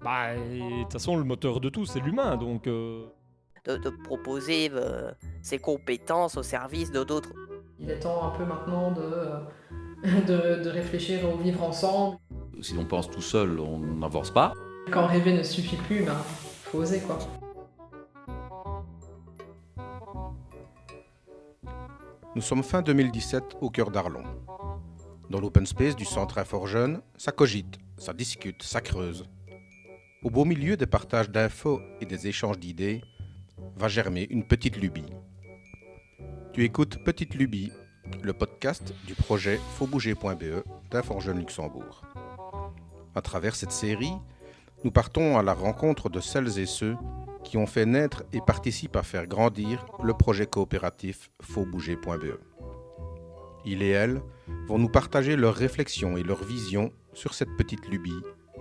Et de toute façon, le moteur de tout, c'est l'humain, donc... De proposer ses compétences au service de d'autres. Il est temps un peu maintenant de réfléchir au vivre ensemble. Si on pense tout seul, on n'avance pas. Quand rêver ne suffit plus, faut oser quoi. Nous sommes fin 2017 au cœur d'Arlon. Dans l'open space du centre Infort Jeune, ça cogite, ça discute, ça creuse. Au beau milieu des partages d'infos et des échanges d'idées, va germer une petite lubie. Tu écoutes Petite Lubie, le podcast du projet fautbouger.be d'Infort Jeune Luxembourg. À travers cette série, nous partons à la rencontre de celles et ceux qui ont fait naître et participent à faire grandir le projet coopératif fautbouger.be. Ils et elles vont nous partager leurs réflexions et leurs visions sur cette petite lubie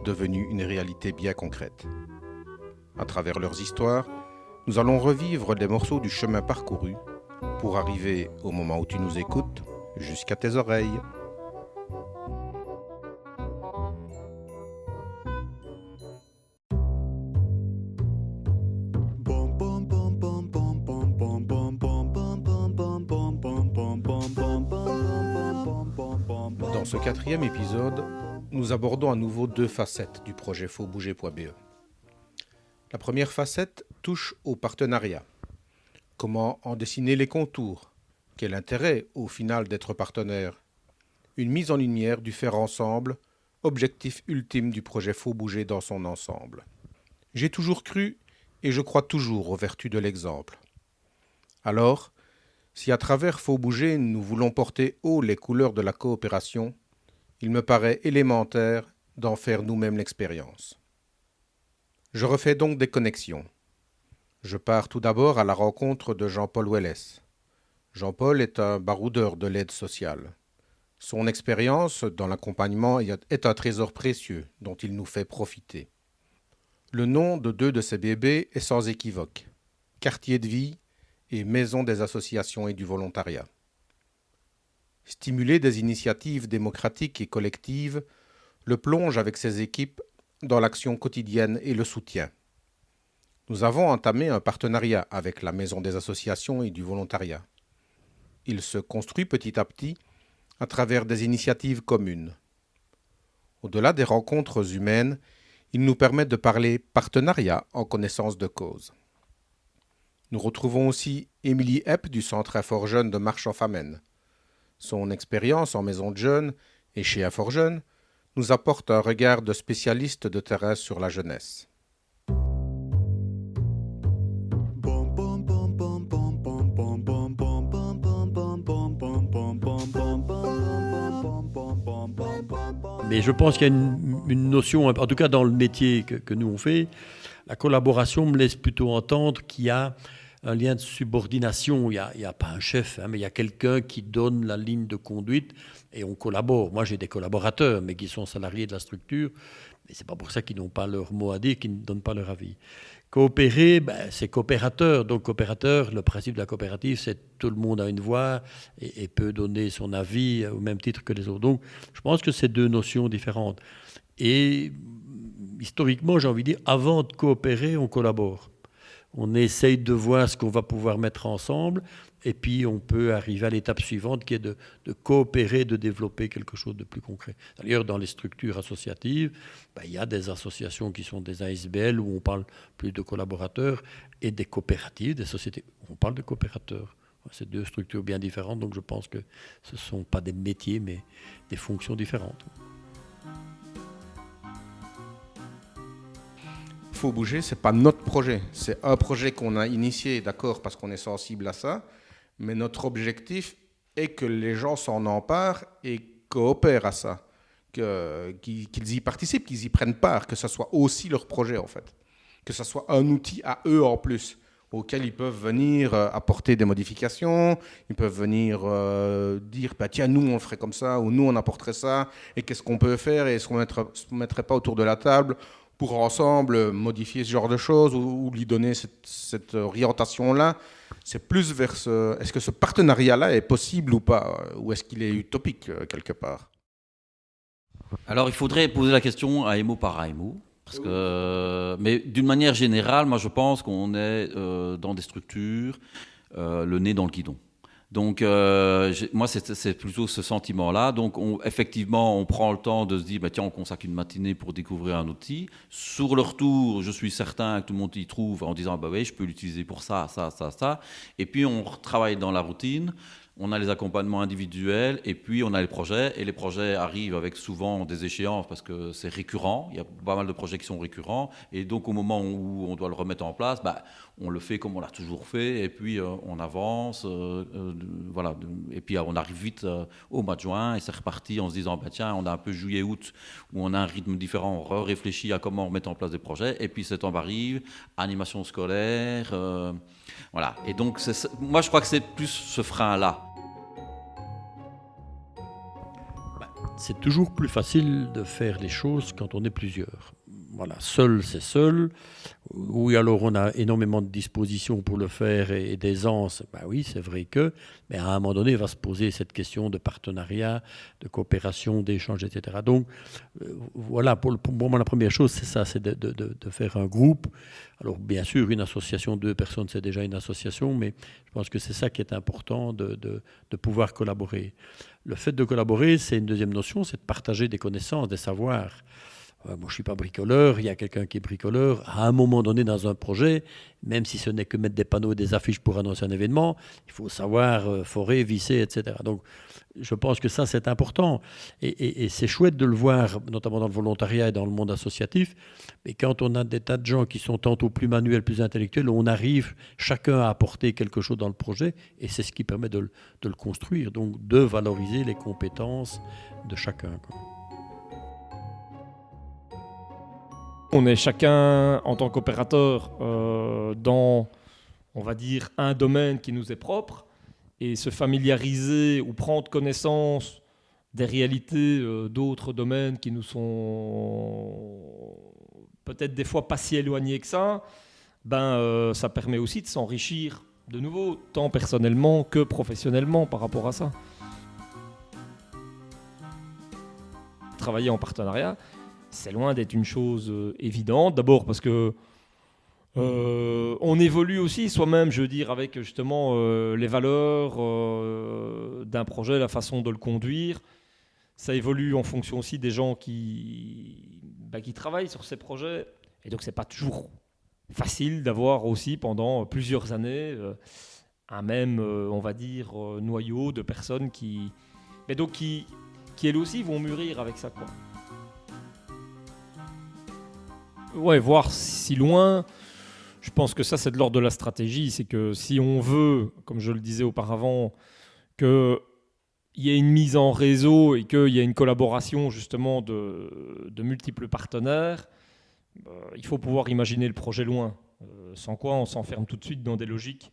devenue une réalité bien concrète. À travers leurs histoires, nous allons revivre des morceaux du chemin parcouru pour arriver au moment où tu nous écoutes jusqu'à tes oreilles. Dans ce 4e épisode, nous abordons à nouveau 2 facettes du projet fautbouger.be. La première facette touche au partenariat. Comment en dessiner les contours? Quel intérêt au final d'être partenaire? Une mise en lumière du faire ensemble, objectif ultime du projet Faut Bouger dans son ensemble. J'ai toujours cru et je crois toujours aux vertus de l'exemple. Alors, si à travers Faut Bouger nous voulons porter haut les couleurs de la coopération, il me paraît élémentaire d'en faire nous-mêmes l'expérience. Je refais donc des connexions. Je pars tout d'abord à la rencontre de Jean-Paul Wellès. Jean-Paul est un baroudeur de l'aide sociale. Son expérience dans l'accompagnement est un trésor précieux dont il nous fait profiter. Le nom de 2 de ses bébés est sans équivoque. Quartier de vie et Maison des associations et du volontariat. Stimuler des initiatives démocratiques et collectives le plonge avec ses équipes dans l'action quotidienne et le soutien. Nous avons entamé un partenariat avec la Maison des associations et du volontariat. Il se construit petit à petit à travers des initiatives communes. Au-delà des rencontres humaines, il nous permet de parler partenariat en connaissance de cause. Nous retrouvons aussi Émilie Epp du Centre Infort Jeune de Marche-en-Famenne. Son expérience en maison de jeunes et chez Infort Jeune nous apporte un regard de spécialiste de terrain sur la jeunesse. Mais je pense qu'il y a une notion, en tout cas dans le métier que nous on fait, la collaboration me laisse plutôt entendre qu'il y a un lien de subordination. Il y a pas un chef, mais il y a quelqu'un qui donne la ligne de conduite et on collabore. Moi, j'ai des collaborateurs, mais qui sont salariés de la structure. Mais ce n'est pas pour ça qu'ils n'ont pas leur mot à dire, qu'ils ne donnent pas leur avis. Coopérer, c'est coopérateur. Donc, coopérateur, le principe de la coopérative, c'est que tout le monde a une voix et peut donner son avis au même titre que les autres. Donc, je pense que c'est 2 notions différentes. Et historiquement, j'ai envie de dire, avant de coopérer, on collabore. On essaye de voir ce qu'on va pouvoir mettre ensemble et puis on peut arriver à l'étape suivante qui est de coopérer, de développer quelque chose de plus concret. D'ailleurs, dans les structures associatives, il y a des associations qui sont des ASBL où on parle plus de collaborateurs et des coopératives, des sociétés où on parle de coopérateurs. C'est 2 structures bien différentes, donc je pense que ce ne sont pas des métiers mais des fonctions différentes. Faut Bouger, c'est pas notre projet. C'est un projet qu'on a initié, d'accord, parce qu'on est sensible à ça. Mais notre objectif est que les gens s'en emparent et coopèrent à ça. Qu'ils y participent, qu'ils y prennent part, que ce soit aussi leur projet, en fait. Que ce soit un outil à eux en plus, auquel ils peuvent venir apporter des modifications, ils peuvent venir dire tiens, nous on le ferait comme ça, ou nous on apporterait ça, et qu'est-ce qu'on peut faire, et est-ce qu'on ne se mettrait pas autour de la table pour ensemble modifier ce genre de choses ou lui donner cette orientation-là. C'est plus vers est-ce que ce partenariat-là est possible ou pas, ou est-ce qu'il est utopique quelque part? Alors, il faudrait poser la question à mot par mot, Parce que, mais d'une manière générale, moi je pense qu'on est dans des structures, le nez dans le guidon. Donc, moi, c'est plutôt ce sentiment-là. Donc, effectivement, on prend le temps de se dire, bah, tiens, on consacre une matinée pour découvrir un outil. Sur le retour, je suis certain que tout le monde y trouve en disant, bah oui, je peux l'utiliser pour ça, ça, ça, ça. Et puis, on retravaille dans la routine. On a les accompagnements individuels et puis on a les projets. Et les projets arrivent avec souvent des échéances parce que c'est récurrent. Il y a pas mal de projets qui sont récurrents. Et donc, au moment où on doit le remettre en place, bah, on le fait comme on l'a toujours fait. Et puis, on avance. Voilà. Et puis, on arrive vite au mois de juin et c'est reparti en se disant, bah, tiens, on a un peu juillet-août où on a un rythme différent. On réfléchit à comment remettre en place des projets. Et puis, septembre arrive, animation scolaire. Voilà. Et donc, moi, je crois que c'est plus ce frein-là. C'est toujours plus facile de faire les choses quand on est plusieurs. Voilà, seul, c'est seul. Oui, alors on a énormément de dispositions pour le faire et d'aisance. Ben oui, c'est vrai que, mais à un moment donné, il va se poser cette question de partenariat, de coopération, d'échange, etc. Donc, voilà, pour moi, la première chose, c'est ça, c'est de faire un groupe. Alors, bien sûr, une association, 2 personnes, c'est déjà une association, mais je pense que c'est ça qui est important, de pouvoir collaborer. Le fait de collaborer, c'est une deuxième notion, c'est de partager des connaissances, des savoirs. Moi, je ne suis pas bricoleur, il y a quelqu'un qui est bricoleur. À un moment donné, dans un projet, même si ce n'est que mettre des panneaux et des affiches pour annoncer un événement, il faut savoir forer, visser, etc. Donc, je pense que ça, c'est important. Et c'est chouette de le voir, notamment dans le volontariat et dans le monde associatif. Mais quand on a des tas de gens qui sont tantôt plus manuels, plus intellectuels, on arrive chacun à apporter quelque chose dans le projet. Et c'est ce qui permet de le construire. Donc, de valoriser les compétences de chacun, quoi. On est chacun, en tant qu'opérateur, dans, on va dire, un domaine qui nous est propre, et se familiariser ou prendre connaissance des réalités d'autres domaines qui nous sont peut-être des fois pas si éloignés que ça, ça permet aussi de s'enrichir de nouveau, tant personnellement que professionnellement par rapport à ça. Travailler en partenariat, c'est loin d'être une chose évidente. D'abord parce que on évolue aussi soi-même, je veux dire, avec justement les valeurs d'un projet, la façon de le conduire. Ça évolue en fonction aussi des gens qui travaillent sur ces projets. Et donc, c'est pas toujours facile d'avoir aussi pendant plusieurs années un même, on va dire, noyau de personnes qui elles aussi vont mûrir avec ça, quoi. Ouais, voir si loin, je pense que ça, c'est de l'ordre de la stratégie. C'est que si on veut, comme je le disais auparavant, qu'il y ait une mise en réseau et qu'il y ait une collaboration justement de multiples partenaires, il faut pouvoir imaginer le projet loin. Sans quoi, on s'enferme tout de suite dans des logiques.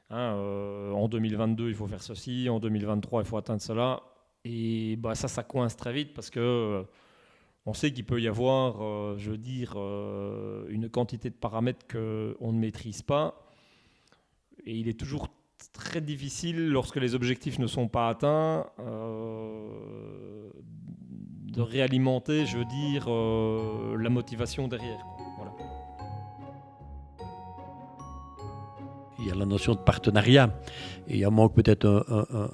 En 2022, il faut faire ceci. En 2023, il faut atteindre cela. Et ça coince très vite parce que on sait qu'il peut y avoir, une quantité de paramètres qu'on ne maîtrise pas. Et il est toujours très difficile, lorsque les objectifs ne sont pas atteints, de réalimenter, la motivation derrière. Voilà. Il y a la notion de partenariat. Et il manque peut-être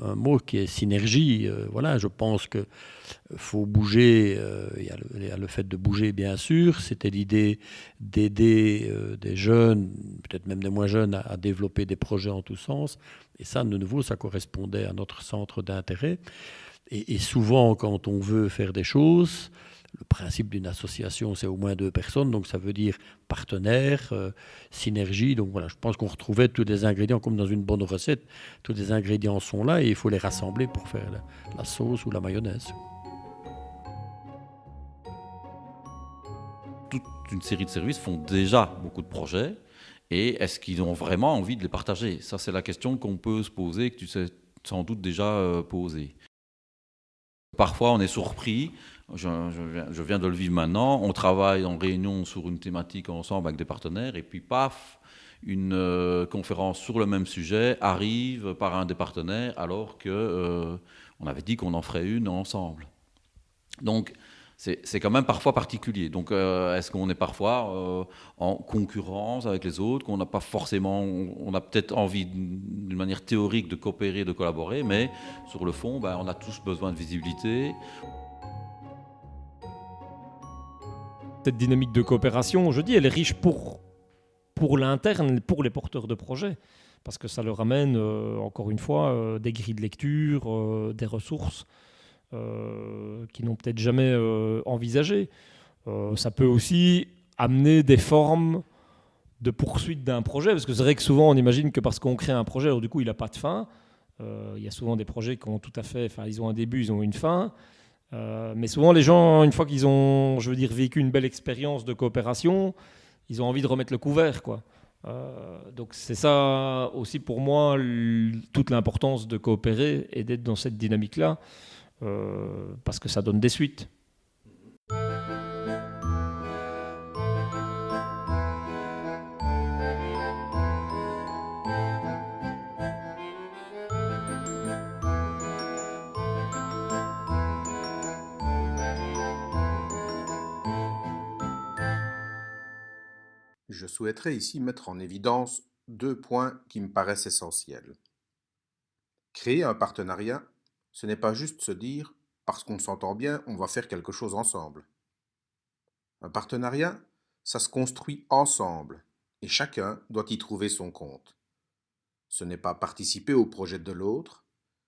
un mot qui est synergie. Voilà, je pense qu'il faut bouger. Il y a le fait de bouger, bien sûr. C'était l'idée d'aider des jeunes, peut-être même des moins jeunes, à développer des projets en tous sens. Et ça, de nouveau, ça correspondait à notre centre d'intérêt. Et souvent, quand on veut faire des choses, le principe d'une association, c'est au moins 2 personnes, donc ça veut dire partenaire, synergie. Donc voilà, je pense qu'on retrouvait tous les ingrédients comme dans une bonne recette. Tous les ingrédients sont là et il faut les rassembler pour faire la sauce ou la mayonnaise. Toute une série de services font déjà beaucoup de projets. Et est-ce qu'ils ont vraiment envie de les partager ? Ça, c'est la question qu'on peut se poser, que tu sais sans doute déjà poser. Parfois, on est surpris. Je viens de le vivre maintenant. On travaille en réunion sur une thématique ensemble avec des partenaires. Et puis, paf, une conférence sur le même sujet arrive par un des partenaires alors qu'on avait dit qu'on en ferait une ensemble. Donc, c'est quand même parfois particulier. Donc, est-ce qu'on est parfois en concurrence avec les autres, qu'on n'a pas forcément, on a peut-être envie d'une manière théorique de coopérer, de collaborer, mais sur le fond, on a tous besoin de visibilité. Cette dynamique de coopération, je dis, elle est riche pour l'interne, pour les porteurs de projets, parce que ça leur amène, encore une fois, des grilles de lecture, des ressources qui n'ont peut-être jamais envisagées. Ça peut aussi amener des formes de poursuite d'un projet, parce que c'est vrai que souvent on imagine que parce qu'on crée un projet, alors du coup il n'a pas de fin. Il y a souvent des projets qui ont tout à fait, enfin ils ont un début, ils ont une fin. Mais souvent les gens, une fois qu'ils ont, je veux dire, vécu une belle expérience de coopération, ils ont envie de remettre le couvert, quoi. Donc c'est ça aussi pour moi toute l'importance de coopérer et d'être dans cette dynamique-là, parce que ça donne des suites. Je souhaiterais ici mettre en évidence 2 points qui me paraissent essentiels. Créer un partenariat, ce n'est pas juste se dire « parce qu'on s'entend bien, on va faire quelque chose ensemble ». Un partenariat, ça se construit ensemble et chacun doit y trouver son compte. Ce n'est pas participer au projet de l'autre,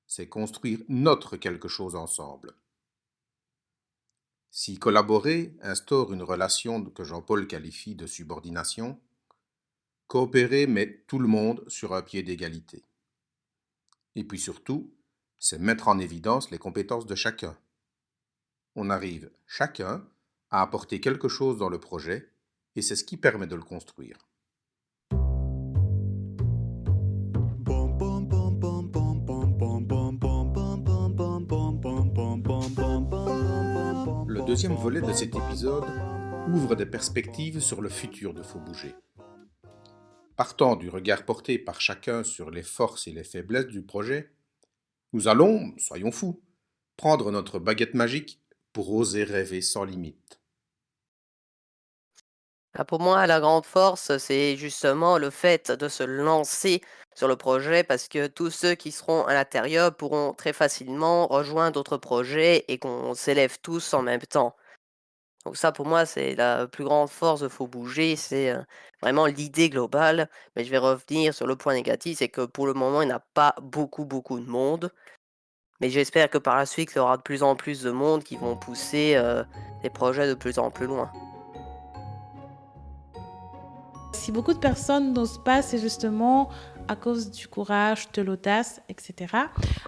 c'est construire notre quelque chose ensemble. Si collaborer instaure une relation que Jean-Paul qualifie de subordination, coopérer met tout le monde sur un pied d'égalité. Et puis surtout, c'est mettre en évidence les compétences de chacun. On arrive chacun à apporter quelque chose dans le projet et c'est ce qui permet de le construire. Le deuxième volet de cet épisode ouvre des perspectives sur le futur de Faut Bouger. Partant du regard porté par chacun sur les forces et les faiblesses du projet, nous allons, soyons fous, prendre notre baguette magique pour oser rêver sans limite. Pour moi, la grande force, c'est justement le fait de se lancer sur le projet parce que tous ceux qui seront à l'intérieur pourront très facilement rejoindre d'autres projets et qu'on s'élève tous en même temps. Donc ça, pour moi, c'est la plus grande force de Faut Bouger, c'est vraiment l'idée globale. Mais je vais revenir sur le point négatif, c'est que pour le moment, il n'y a pas beaucoup de monde. Mais j'espère que par la suite, il y aura de plus en plus de monde qui vont pousser les projets de plus en plus loin. Si beaucoup de personnes n'osent pas, c'est justement à cause du courage, de l'audace, etc.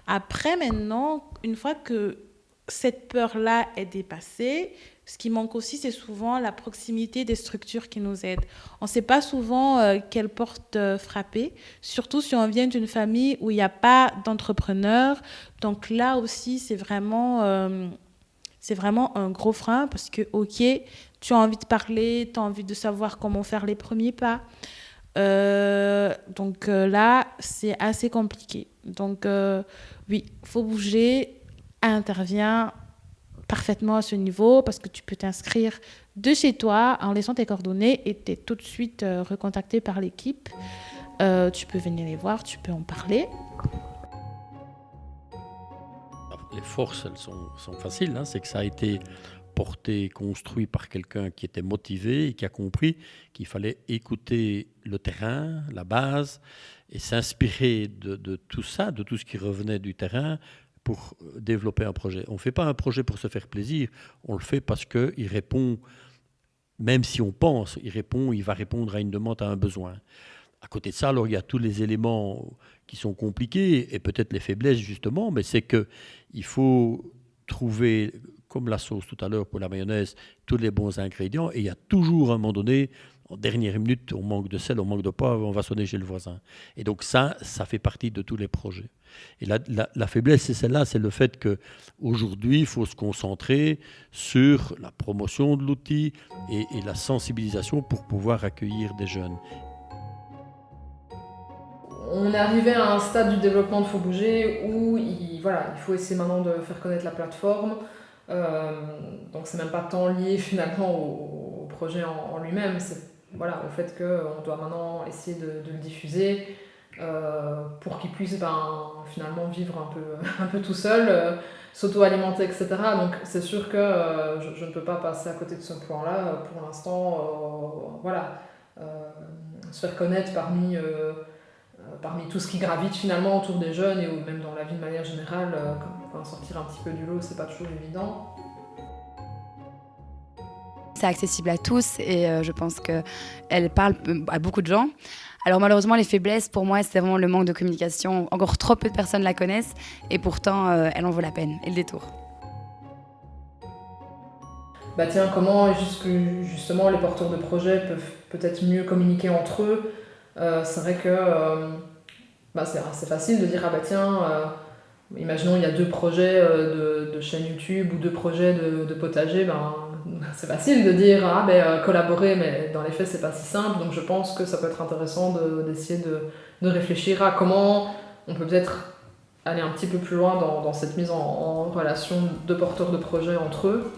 Après, maintenant, une fois que cette peur-là est dépassée, ce qui manque aussi, c'est souvent la proximité des structures qui nous aident. On ne sait pas souvent quelle porte frapper, surtout si on vient d'une famille où il n'y a pas d'entrepreneurs. Donc là aussi, c'est vraiment un gros frein parce que, ok, tu as envie de parler, tu as envie de savoir comment faire les premiers pas. Donc là, c'est assez compliqué. Donc oui, Faut Bouger intervient parfaitement à ce niveau parce que tu peux t'inscrire de chez toi en laissant tes coordonnées et tu es tout de suite recontacté par l'équipe. Tu peux venir les voir, tu peux en parler. Les forces, elles sont faciles, hein. C'est que ça a été porté, construit par quelqu'un qui était motivé et qui a compris qu'il fallait écouter le terrain, la base, et s'inspirer de tout ça, de tout ce qui revenait du terrain pour développer un projet. On ne fait pas un projet pour se faire plaisir, on le fait parce qu'il répond, même si on pense, il va répondre à une demande, à un besoin. À côté de ça, alors il y a tous les éléments qui sont compliqués et peut-être les faiblesses justement, mais c'est qu'il faut trouver, comme la sauce tout à l'heure pour la mayonnaise, tous les bons ingrédients et il y a toujours à un moment donné, en dernière minute, on manque de sel, on manque de poivre, on va sonner chez le voisin. Et donc ça fait partie de tous les projets. Et la faiblesse, c'est celle-là, c'est le fait qu'aujourd'hui, il faut se concentrer sur la promotion de l'outil et la sensibilisation pour pouvoir accueillir des jeunes. On est arrivé à un stade du développement de Faut Bouger où il faut essayer maintenant de faire connaître la plateforme, Donc c'est même pas tant lié finalement au projet en lui-même, c'est voilà, au fait qu'on doit maintenant essayer de le diffuser pour qu'il puisse finalement vivre un peu tout seul, s'auto-alimenter, etc. Donc c'est sûr que je ne peux pas passer à côté de ce point-là pour l'instant. Se faire connaître parmi tout ce qui gravite finalement autour des jeunes et même dans la vie de manière générale, sortir un petit peu du lot, c'est pas toujours évident. C'est accessible à tous et je pense qu'elle parle à beaucoup de gens. Alors malheureusement, les faiblesses, pour moi, c'est vraiment le manque de communication. Encore trop peu de personnes la connaissent et pourtant, elle en vaut la peine et le détour. Comment justement les porteurs de projets peuvent peut-être mieux communiquer entre eux. C'est vrai que c'est facile de dire imaginons il y a 2 projets de chaîne YouTube ou 2 projets de potager, c'est facile de dire collaborer, mais dans les faits c'est pas si simple, donc je pense que ça peut être intéressant d'essayer de réfléchir à comment on peut peut-être aller un petit peu plus loin dans cette mise en relation de porteurs de projets entre eux.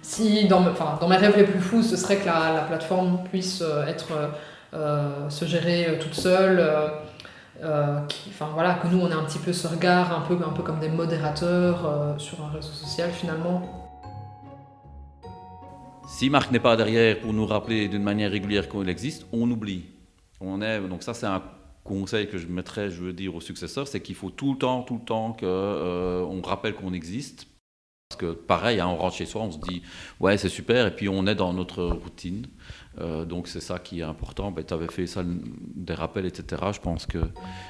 Si dans mes rêves les plus fous, ce serait que la plateforme puisse se gérer toute seule, que nous on ait un petit peu ce regard un peu comme des modérateurs sur un réseau social finalement. Si Marc n'est pas derrière pour nous rappeler d'une manière régulière qu'il existe, on oublie. Donc ça c'est un conseil que je mettrais, aux successeurs, c'est qu'il faut tout le temps qu'on rappelle qu'on existe. Parce que pareil, on rentre chez soi, on se dit ouais c'est super, et puis on est dans notre routine. Donc c'est ça qui est important. Tu avais fait ça, des rappels, etc. Je pense que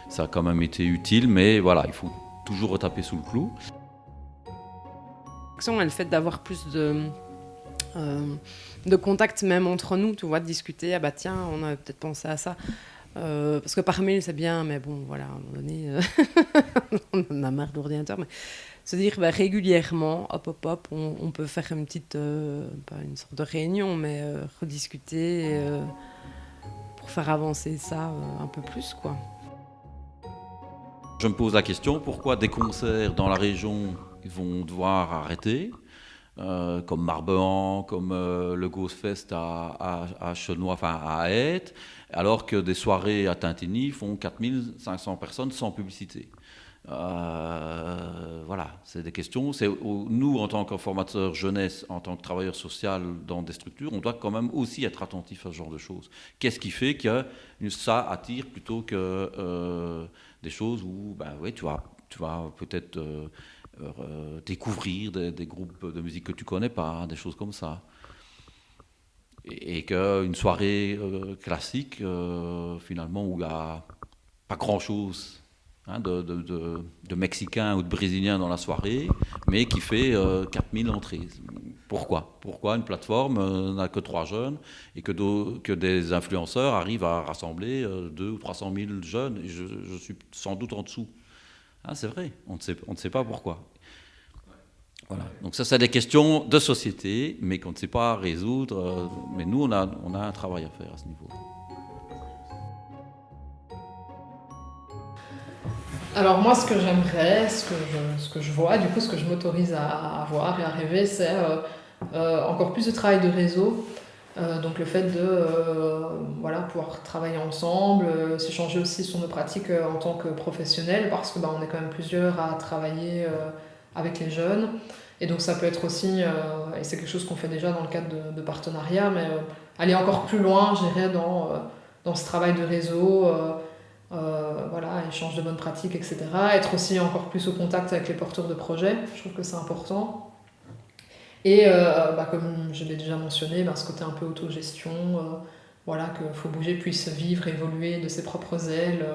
ça a quand même été utile, mais voilà, il faut toujours retaper sous le clou. Le fait d'avoir plus de contact même entre nous, tu vois, de discuter, tiens, on a peut-être pensé à ça. Parce que par mail c'est bien, mais bon voilà, à un moment donné on en a marre d'ordinateur, mais se dire régulièrement, hop, on peut faire une petite, pas une sorte de réunion, mais rediscuter pour faire avancer ça un peu plus, quoi. Je me pose la question, pourquoi des concerts dans la région ils vont devoir arrêter, comme Marbehan, comme le Ghost Fest à Chenois, à Aeth, alors que des soirées à Tintigny font 4500 personnes sans publicité. Voilà, c'est des questions. Nous, en tant que formateurs jeunesse, en tant que travailleurs sociaux dans des structures, on doit quand même aussi être attentif à ce genre de choses. Qu'est-ce qui fait que ça attire plutôt que des choses où tu vas peut-être découvrir des groupes de musique que tu connais pas, des choses comme ça. Et qu'une soirée classique, finalement, où il n'y a pas grand-chose de Mexicains ou de Brésiliens dans la soirée, mais qui fait 4000 entrées. Pourquoi une plateforme n'a que 3 jeunes et que des influenceurs arrivent à rassembler 200 ou 300 000 jeunes, et je suis sans doute en dessous. C'est vrai, on ne sait pas pourquoi. Voilà. Donc ça, c'est des questions de société, mais qu'on ne sait pas résoudre. Mais nous, on a un travail à faire à ce niveau. Alors moi, ce que j'aimerais, ce que je vois, du coup, ce que je m'autorise à voir et à rêver, c'est encore plus de travail de réseau. Donc le fait de pouvoir travailler ensemble, s'échanger aussi sur nos pratiques en tant que professionnels, parce que on est quand même plusieurs à travailler avec les jeunes. Et donc ça peut être aussi, et c'est quelque chose qu'on fait déjà dans le cadre de partenariats, mais aller encore plus loin, je dirais, dans ce travail de réseau, échange de bonnes pratiques, etc. Être aussi encore plus au contact avec les porteurs de projets, je trouve que c'est important. Et comme je l'ai déjà mentionné, ce côté un peu autogestion, que Faut Bouger puisse vivre, évoluer de ses propres ailes.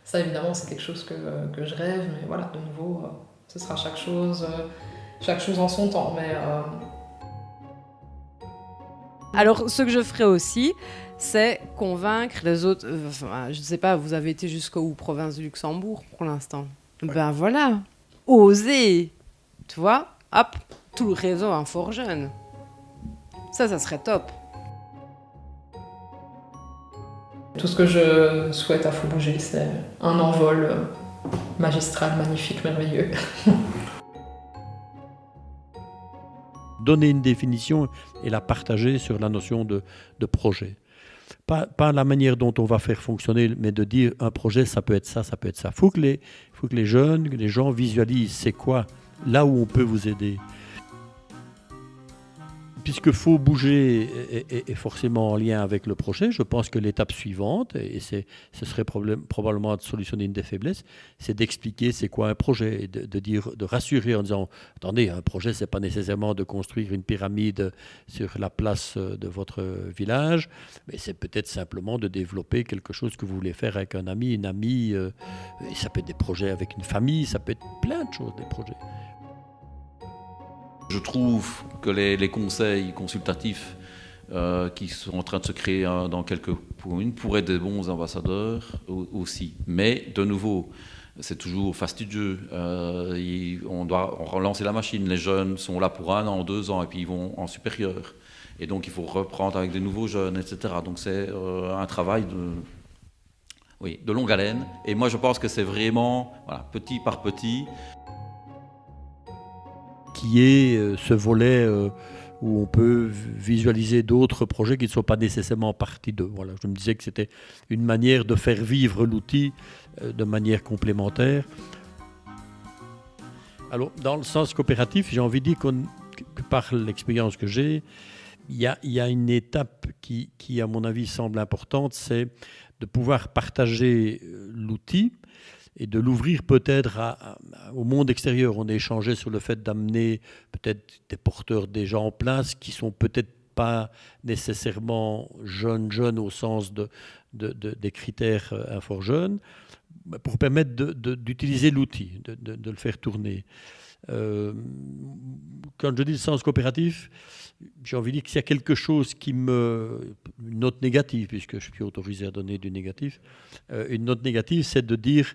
Ça évidemment c'est quelque chose que je rêve, mais voilà, de nouveau, ce sera chaque chose en son temps. Mais, Alors ce que je ferai aussi, c'est convaincre les autres. Je ne sais pas, vous avez été jusqu'où, province du Luxembourg pour l'instant. Ouais. Voilà, oser, tu vois, hop, tout le réseau Infort Jeune. Ça serait top. Tout ce que je souhaite à Faut Bouger, c'est un envol magistral, magnifique, merveilleux. donner une définition et la partager sur la notion de projet. Pas la manière dont on va faire fonctionner, mais de dire un projet, ça peut être ça, ça peut être ça. Il faut que les jeunes, que les gens visualisent c'est quoi, là où on peut vous aider. Puisque faut bouger est forcément en lien avec le projet, je pense que l'étape suivante, et ce serait probablement de solutionner une des faiblesses, c'est d'expliquer c'est quoi un projet, et de rassurer en disant attendez, un projet c'est pas nécessairement de construire une pyramide sur la place de votre village, mais c'est peut-être simplement de développer quelque chose que vous voulez faire avec un ami, une amie, et ça peut être des projets avec une famille, ça peut être plein de choses, des projets. Je trouve que les conseils consultatifs qui sont en train de se créer dans quelques communes pourraient être des bons ambassadeurs aussi. Mais de nouveau, c'est toujours fastidieux. On doit relancer la machine. Les jeunes sont là pour 1 an, 2 ans, et puis ils vont en supérieur. Et donc il faut reprendre avec des nouveaux jeunes, etc. Donc c'est un travail de longue haleine. Et moi je pense que c'est vraiment petit par petit. Qui est ce volet où on peut visualiser d'autres projets qui ne sont pas nécessairement partie d'eux. Voilà, je me disais que c'était une manière de faire vivre l'outil de manière complémentaire. Alors, dans le sens coopératif, j'ai envie de dire que par l'expérience que j'ai, il y a une étape qui, à mon avis, semble importante, c'est de pouvoir partager l'outil et de l'ouvrir peut-être au monde extérieur. On a échangé sur le fait d'amener peut-être des porteurs déjà en place qui sont peut-être pas nécessairement jeunes au sens des critères Infor Jeunes, pour permettre d'utiliser l'outil, de le faire tourner. Quand je dis le sens coopératif, j'ai envie de dire que s'il y a quelque chose une note négative, puisque je suis autorisé à donner du négatif, une note négative, c'est de dire,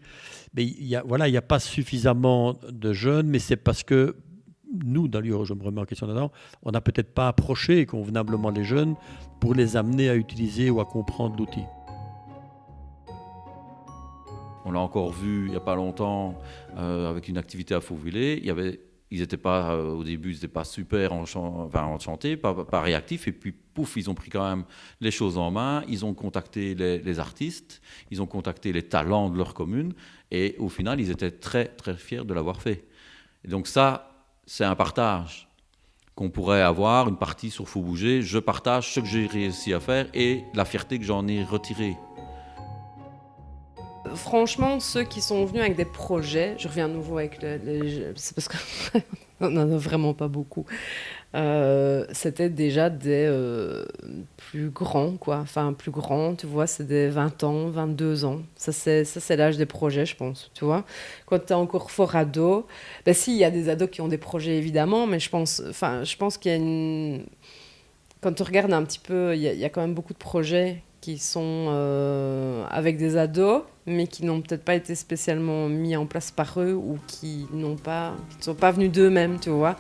il n'y a pas suffisamment de jeunes, mais c'est parce que nous, d'ailleurs, je me remets en question là-dedans, on n'a peut-être pas approché convenablement les jeunes pour les amener à utiliser ou à comprendre l'outil. On l'a encore vu il n'y a pas longtemps avec une activité à Fauvillers. Ils n'étaient pas, au début, ils n'étaient pas super enchantés, pas réactifs. Et puis, pouf, ils ont pris quand même les choses en main. Ils ont contacté les artistes, ils ont contacté les talents de leur commune. Et au final, ils étaient très, très fiers de l'avoir fait. Et donc ça, c'est un partage qu'on pourrait avoir, une partie sur Faut Bouger. Je partage ce que j'ai réussi à faire et la fierté que j'en ai retirée. Franchement, ceux qui sont venus avec des projets, je reviens à nouveau avec c'est parce qu'on n'en a vraiment pas beaucoup, c'était déjà des plus grands, quoi. Enfin, plus grands, tu vois, c'est des 20 ans, 22 ans. Ça, c'est l'âge des projets, je pense, tu vois. Quand tu es encore fort ado, si, il y a des ados qui ont des projets, évidemment, mais je pense qu'il y a une... Quand tu regardes un petit peu, il y a quand même beaucoup de projets qui sont avec des ados, mais qui n'ont peut-être pas été spécialement mis en place par eux ou qui ne sont pas venus d'eux-mêmes, tu vois.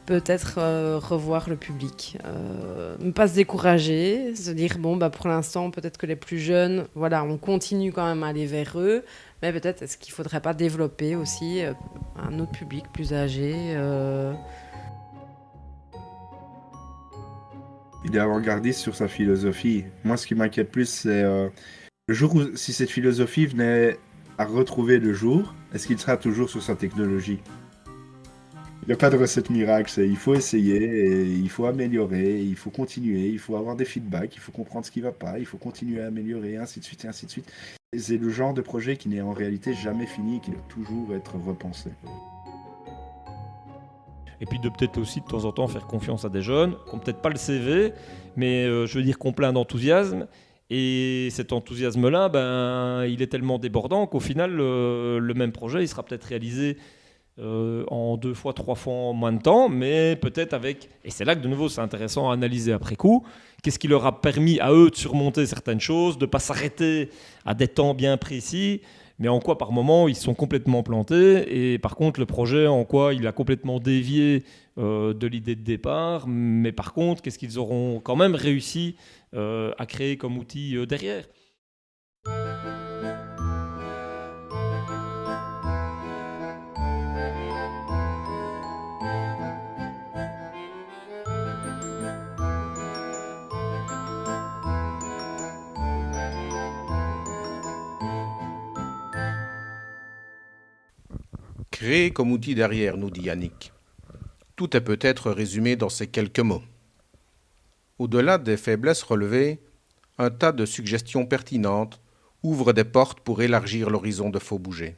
Peut-être revoir le public, ne pas se décourager, se dire pour l'instant peut-être que les plus jeunes, on continue quand même à aller vers eux, mais peut-être est-ce qu'il ne faudrait pas développer aussi un autre public plus âgé. Il est avant-gardiste sur sa philosophie. Moi, ce qui m'inquiète plus, c'est le jour où, si cette philosophie venait à retrouver le jour, est-ce qu'il sera toujours sur sa technologie ? Il n'y a pas de recette miracle, il faut essayer, et il faut améliorer, il faut continuer, il faut avoir des feedbacks, il faut comprendre ce qui ne va pas, il faut continuer à améliorer, ainsi de suite, et ainsi de suite. Et c'est le genre de projet qui n'est en réalité jamais fini, qui doit toujours être repensé. Et puis de peut-être aussi de temps en temps faire confiance à des jeunes qui n'ont peut-être pas le CV, mais je veux dire qu'on plein d'enthousiasme. Et cet enthousiasme-là, il est tellement débordant qu'au final, le même projet, il sera peut-être réalisé en 2 fois, 3 fois en moins de temps, mais peut-être avec... Et c'est là que de nouveau, c'est intéressant à analyser après coup. Qu'est-ce qui leur a permis à eux de surmonter certaines choses, de ne pas s'arrêter à des temps bien précis, mais en quoi par moment ils sont complètement plantés, et par contre le projet en quoi il a complètement dévié de l'idée de départ, mais par contre qu'est-ce qu'ils auront quand même réussi à créer comme outil derrière. Créer comme outil derrière, nous dit Yannick. Tout est peut-être résumé dans ces quelques mots. Au-delà des faiblesses relevées, un tas de suggestions pertinentes ouvrent des portes pour élargir l'horizon de Faut bouger.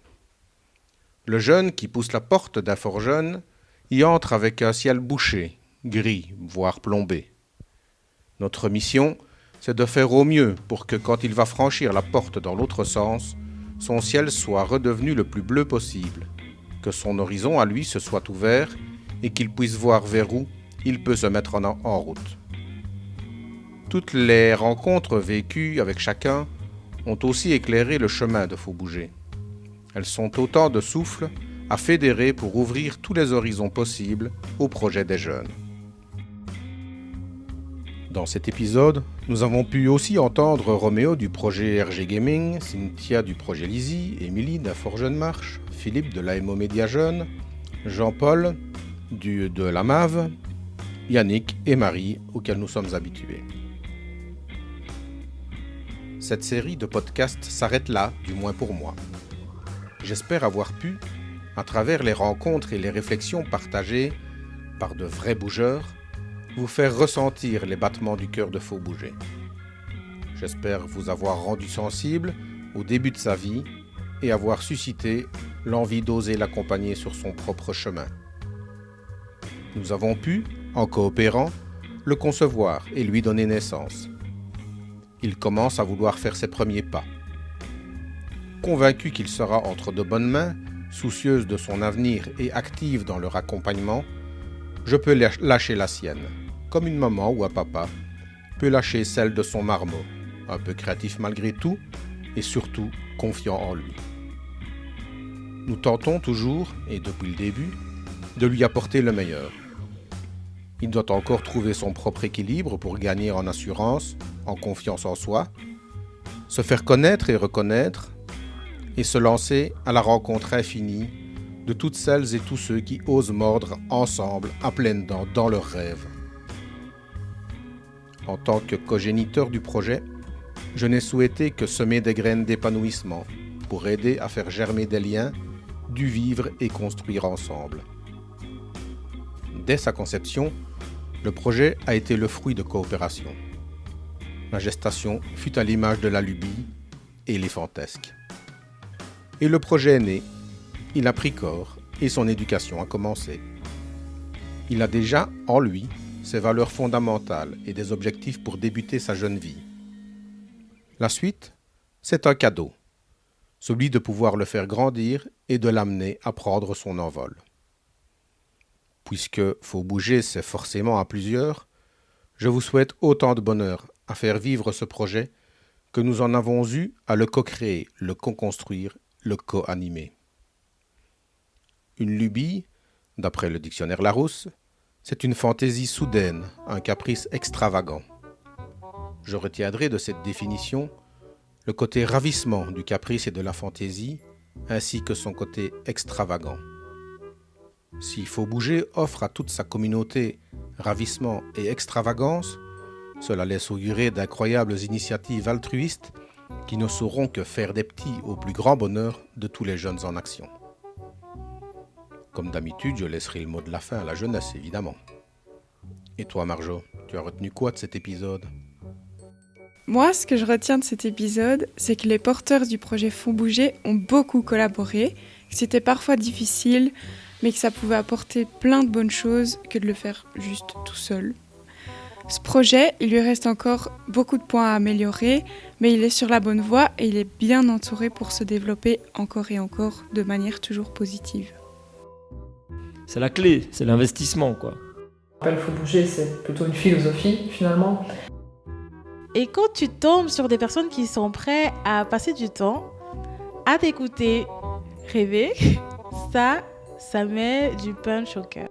Le jeune qui pousse la porte d'un fort jeune y entre avec un ciel bouché, gris, voire plombé. Notre mission, c'est de faire au mieux pour que quand il va franchir la porte dans l'autre sens, son ciel soit redevenu le plus bleu possible, que son horizon à lui se soit ouvert et qu'il puisse voir vers où il peut se mettre en route. Toutes les rencontres vécues avec chacun ont aussi éclairé le chemin de Faut bouger. Elles sont autant de souffles à fédérer pour ouvrir tous les horizons possibles au projet des jeunes. Dans cet épisode, nous avons pu aussi entendre Roméo du projet RG Gaming, Cynthia du projet Lizzy, Émilie d'un Fort Jeune Marche, Philippe de l'AMO Média Jeune, Jean-Paul de la MAV, Yannick et Marie auxquels nous sommes habitués. Cette série de podcasts s'arrête là, du moins pour moi. J'espère avoir pu, à travers les rencontres et les réflexions partagées par de vrais bougeurs, vous faire ressentir les battements du cœur de Faut bouger. J'espère vous avoir rendu sensible au début de sa vie et avoir suscité l'envie d'oser l'accompagner sur son propre chemin. Nous avons pu, en coopérant, le concevoir et lui donner naissance. Il commence à vouloir faire ses premiers pas. Convaincu qu'il sera entre de bonnes mains, soucieuse de son avenir et active dans leur accompagnement, je peux lâcher la sienne, comme une maman ou un papa peut lâcher celle de son marmot, un peu créatif malgré tout et surtout confiant en lui. Nous tentons toujours, et depuis le début, de lui apporter le meilleur. Il doit encore trouver son propre équilibre pour gagner en assurance, en confiance en soi, se faire connaître et reconnaître, et se lancer à la rencontre infinie de toutes celles et tous ceux qui osent mordre ensemble à pleines dents dans leurs rêves. En tant que cogéniteur du projet, je n'ai souhaité que semer des graines d'épanouissement pour aider à faire germer des liens, du vivre et construire ensemble. Dès sa conception, le projet a été le fruit de coopération. La gestation fut à l'image de la lubie éléphantesque. Et le projet est né, il a pris corps et son éducation a commencé. Il a déjà en lui ses valeurs fondamentales et des objectifs pour débuter sa jeune vie. La suite, c'est un cadeau, celui de pouvoir le faire grandir et de l'amener à prendre son envol. Puisque Faut bouger, c'est forcément à plusieurs, je vous souhaite autant de bonheur à faire vivre ce projet que nous en avons eu à le co-créer, le co-construire, le co-animer. Une lubie, d'après le dictionnaire Larousse, c'est une fantaisie soudaine, un caprice extravagant. Je retiendrai de cette définition le côté ravissement du caprice et de la fantaisie, ainsi que son côté extravagant. Si Faut bouger offre à toute sa communauté ravissement et extravagance, cela laisse augurer d'incroyables initiatives altruistes qui ne sauront que faire des petits au plus grand bonheur de tous les jeunes en action. Comme d'habitude, je laisserai le mot de la fin à la jeunesse, évidemment. Et toi, Marjo, tu as retenu quoi de cet épisode ? Moi, ce que je retiens de cet épisode, c'est que les porteurs du projet Faut bouger ont beaucoup collaboré, que c'était parfois difficile, mais que ça pouvait apporter plein de bonnes choses que de le faire juste tout seul. Ce projet, il lui reste encore beaucoup de points à améliorer, mais il est sur la bonne voie et il est bien entouré pour se développer encore et encore de manière toujours positive. C'est la clé, c'est l'investissement, quoi. Faut bouger, c'est plutôt une philosophie, finalement. Et quand tu tombes sur des personnes qui sont prêtes à passer du temps, à t'écouter rêver, ça met du punch au cœur.